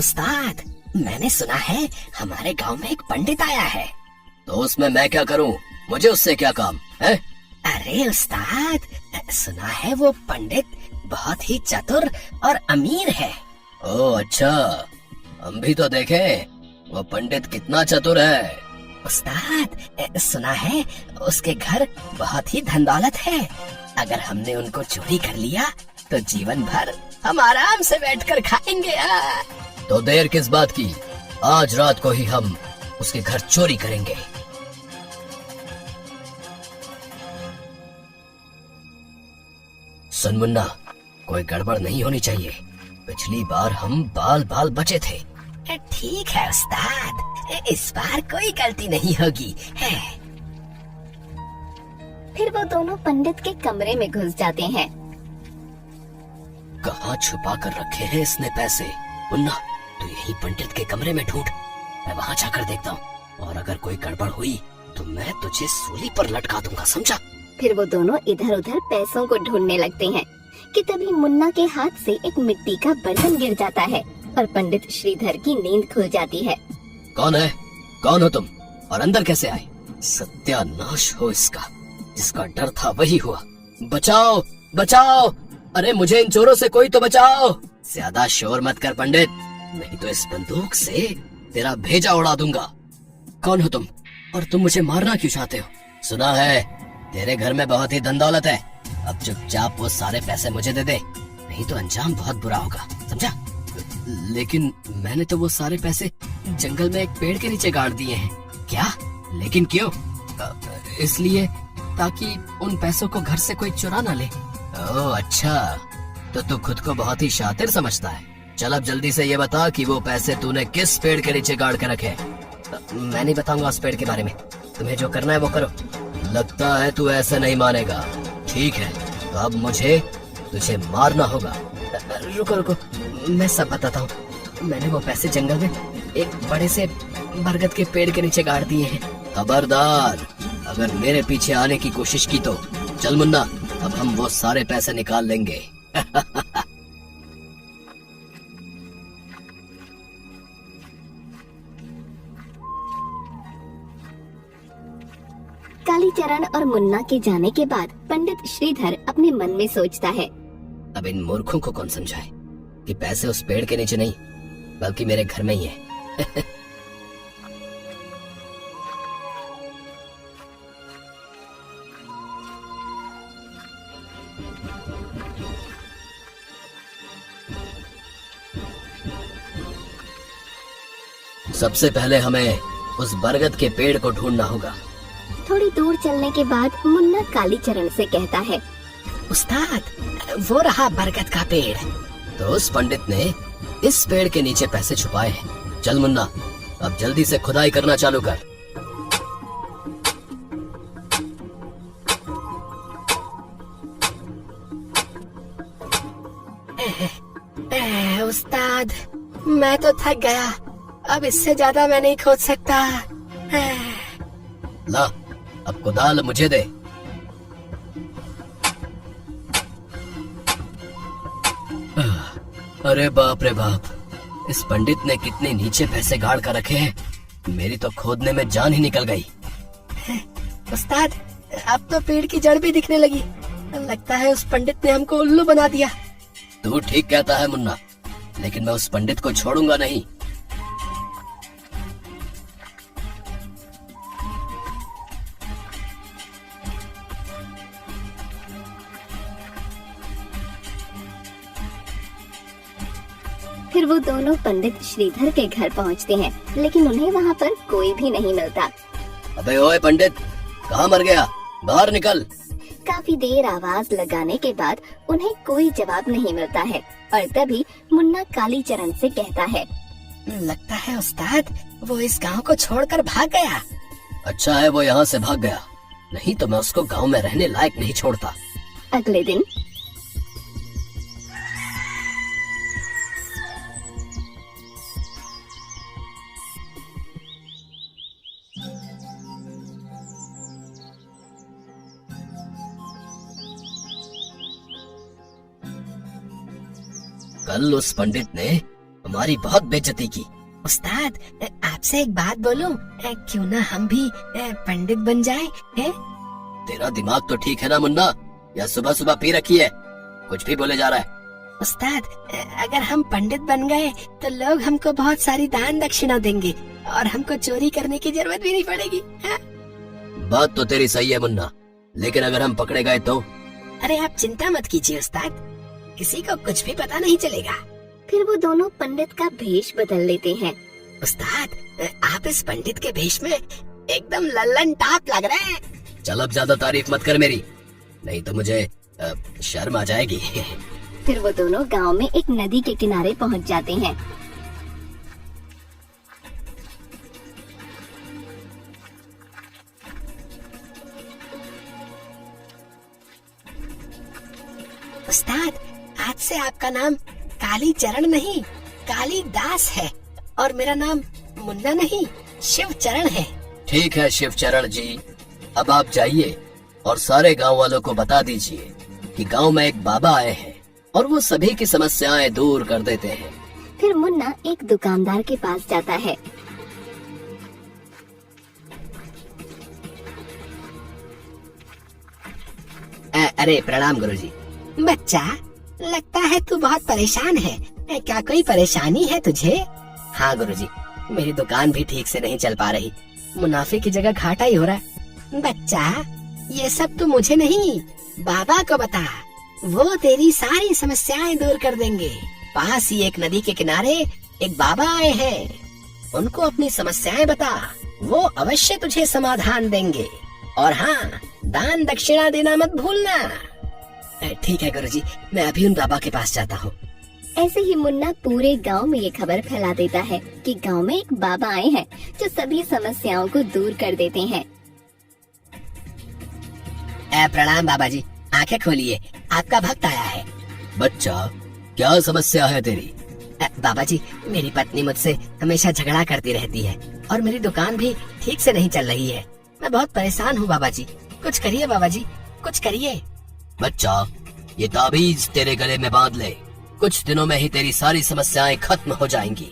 उस्ताद, मैंने सुना है हमारे गांव में एक पंडित आया है। तो उसमें मैं क्या करूं? मुझे उससे क्या काम है? अरे उस्ताद, सुना है वो पंडित बहुत ही चतुर और अमीर है। ओह अच्छा, हम भी तो देखें वो पंडित कितना चतुर है। उस्ताद, सुना है उसके घर बहुत ही धन दौलत है। अगर हमने उनको चोरी कर लिया तो जीवन भर हम आराम से बैठकर खाएंगे। तो देर किस बात की, आज रात को ही हम उसके घर चोरी करेंगे। सुन मुन्ना, कोई गड़बड़ नहीं होनी चाहिए। पिछली बार हम बाल बाल बचे थे। ठीक है उस्ताद, इस बार कोई गलती नहीं होगी है। फिर वो दोनों पंडित के कमरे में घुस जाते हैं। कहाँ छुपा कर रखे हैं इसने पैसे? मुन्ना, तू यही पंडित के कमरे में ढूंढ, मैं वहाँ जाकर देखता हूँ। और अगर कोई गड़बड़ हुई तो मैं तुझे सूली पर लटका दूंगा, समझा? फिर वो दोनों इधर उधर पैसों को ढूंढने लगते हैं कि तभी मुन्ना के हाथ से एक मिट्टी का बर्तन गिर जाता है और पंडित श्रीधर की नींद खुल जाती है। कौन है? कौन हो तुम? और अंदर कैसे आए? सत्यानाश हो इसका, जिसका डर था वही हुआ। बचाओ बचाओ, अरे मुझे इन चोरों से कोई तो बचाओ। ज्यादा शोर मत कर पंडित, नहीं तो इस बंदूक से तेरा भेजा उड़ा दूंगा। कौन हो तुम और तुम मुझे मारना क्यों चाहते हो? सुना है तेरे घर में बहुत ही धन दौलत है। अब चुपचाप वो सारे पैसे मुझे दे दे, नहीं तो अंजाम बहुत बुरा होगा, समझा? लेकिन मैंने तो वो सारे पैसे जंगल में एक पेड़ के नीचे गाड़ दिए हैं। क्या? लेकिन क्यों? इसलिए ताकि उन पैसों को घर से कोई चुरा ना ले। ओह अच्छा, तो तू खुद को बहुत ही शातिर समझता है। चल अब जल्दी से ये बता कि वो पैसे तूने किस पेड़ के नीचे गाड़ के रखे? मैं नहीं बताऊंगा उस पेड़ के बारे में, तुम्हें जो करना है वो करो। लगता है तू ऐसे नहीं मानेगा। ठीक है, तो अब मुझे तुझे मारना होगा। रुको रुको, मैं सब बताता हूँ। मैंने वो पैसे जंगल में एक बड़े से बरगद के पेड़ के नीचे गाड़ दिए हैं। खबरदार, अगर मेरे पीछे आने की कोशिश की तो चल मुन्ना, अब हम वो सारे पैसे निकाल लेंगे। कालीचरण और मुन्ना के जाने के बाद पंडित श्रीधर अपने मन में सोचता है, अब इन मूर्खों को कौन समझाए कि पैसे उस पेड़ के नीचे नहीं बल्कि मेरे घर में ही है। सबसे पहले हमें उस बरगद के पेड़ को ढूंढना होगा। थोड़ी दूर चलने के बाद मुन्ना कालीचरण से कहता है, उस्ताद, वो रहा बरगद का पेड़। तो उस पंडित ने इस पेड़ के नीचे पैसे छुपाए हैं। चल मुन्ना, अब जल्दी से खुदाई करना चालू कर। उस्ताद, मैं तो थक गया, अब इससे ज्यादा मैं नहीं खोद सकता। ला, अब कुदाल मुझे दे। अरे बाप रे बाप, इस पंडित ने कितने नीचे पैसे गाड़ कर रखे हैं। मेरी तो खोदने में जान ही निकल गई। उस्ताद, अब तो पेड़ की जड़ भी दिखने लगी। लगता है उस पंडित ने हमको उल्लू बना दिया। तू ठीक कहता है मुन्ना, लेकिन मैं उस पंडित को छोड़ूंगा नहीं। फिर वो दोनों पंडित श्रीधर के घर पहुंचते हैं, लेकिन उन्हें वहाँ पर कोई भी नहीं मिलता। अबे ओए पंडित, कहाँ मर गया? बाहर निकल। काफी देर आवाज लगाने के बाद उन्हें कोई जवाब नहीं मिलता है और तभी मुन्ना कालीचरण से कहता है, लगता है उस्ताद वो इस गांव को छोड़कर भाग गया। अच्छा है वो यहाँ से भाग गया, नहीं तो मैं उसको गांव में रहने लायक नहीं छोड़ता। अगले दिन कल उस पंडित ने हमारी बहुत बेइज्जती की। उस्ताद, आपसे एक बात बोलूं, क्यों ना हम भी पंडित बन जाएं? तेरा दिमाग तो ठीक है ना मुन्ना, या सुबह सुबह पी रखी है? कुछ भी बोले जा रहा है। उस्ताद, अगर हम पंडित बन गए तो लोग हमको बहुत सारी दान दक्षिणा देंगे और हमको चोरी करने की जरूरत भी नहीं पड़ेगी। बात तो तेरी सही है मुन्ना, लेकिन अगर हम पकड़े गए तो? अरे आप चिंता मत कीजिए उस्ताद, किसी को कुछ भी पता नहीं चलेगा। फिर वो दोनों पंडित का भेष बदल लेते हैं। उस्ताद, आप इस पंडित के भेष में एकदम लल्लन टाप लग रहे हैं। चल अब ज्यादा तारीफ मत कर मेरी, नहीं तो मुझे शर्म आ जाएगी। फिर वो दोनों गांव में एक नदी के किनारे पहुंच जाते हैं। उस्ताद, आज से आपका नाम काली चरण नहीं, काली दास है, और मेरा नाम मुन्ना नहीं, शिव चरण है। ठीक है शिव चरण जी, अब आप जाइए और सारे गांव वालों को बता दीजिए कि गांव में एक बाबा आए हैं और वो सभी की समस्याएं दूर कर देते हैं। फिर मुन्ना एक दुकानदार के पास जाता है। अरे प्रणाम गुरुजी। बच्चा, लगता है तू बहुत परेशान है। क्या कोई परेशानी है तुझे? हाँ गुरुजी, मेरी दुकान भी ठीक से नहीं चल पा रही, मुनाफे की जगह घाटा ही हो रहा है। बच्चा, ये सब तू मुझे नहीं, बाबा को बता, वो तेरी सारी समस्याएं दूर कर देंगे। पास ही एक नदी के किनारे एक बाबा आए हैं, उनको अपनी समस्याएं बता, वो अवश्य तुझे समाधान देंगे। और हाँ, दान दक्षिणा देना मत भूलना। ठीक है गुरुजी, मैं अभी उन बाबा के पास जाता हूँ। ऐसे ही मुन्ना पूरे गांव में ये खबर फैला देता है कि गांव में एक बाबा आए हैं जो सभी समस्याओं को दूर कर देते हैं। प्रणाम बाबा जी, आंखें खोलिए, आपका भक्त आया है। बच्चा, क्या समस्या है तेरी? बाबा जी, मेरी पत्नी मुझसे हमेशा झगड़ा करती रहती है और मेरी दुकान भी ठीक से नहीं चल रही है। मैं बहुत परेशान हूँ बाबा जी, कुछ करिए बाबा जी, कुछ करिए। बच्चा, ये ताबीज तेरे गले में बांध ले, कुछ दिनों में ही तेरी सारी समस्याएं खत्म हो जाएंगी।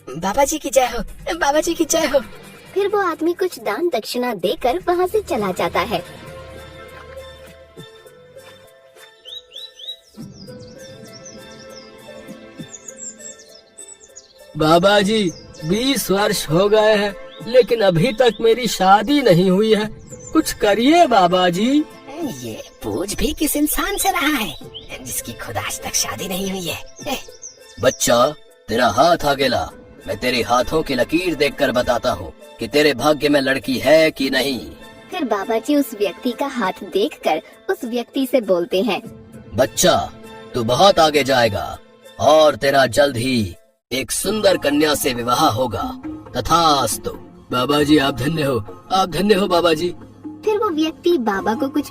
बाबा जी की जय हो, बाबा जी की जय हो। फिर वो आदमी कुछ दान दक्षिणा देकर वहाँ से चला जाता है। बाबा जी, 20 वर्ष हो गए हैं, लेकिन अभी तक मेरी शादी नहीं हुई है, कुछ करिए बाबा जी। ये बोझ भी किस इंसान से रहा है जिसकी खुद आज तक शादी नहीं हुई है। बच्चा, तेरा हाथ आगे ला, मैं तेरे हाथों की लकीर देखकर बताता हूँ कि तेरे भाग्य में लड़की है कि नहीं। फिर बाबा जी उस व्यक्ति का हाथ देखकर उस व्यक्ति से बोलते हैं, बच्चा, तू बहुत आगे जाएगा और तेरा जल्द ही एक सुंदर कन्या से विवाह होगा। तथास्तु। बाबा जी, आप धन्य हो, आप धन्य हो बाबा जी। फिर वो व्यक्ति बाबा को कुछ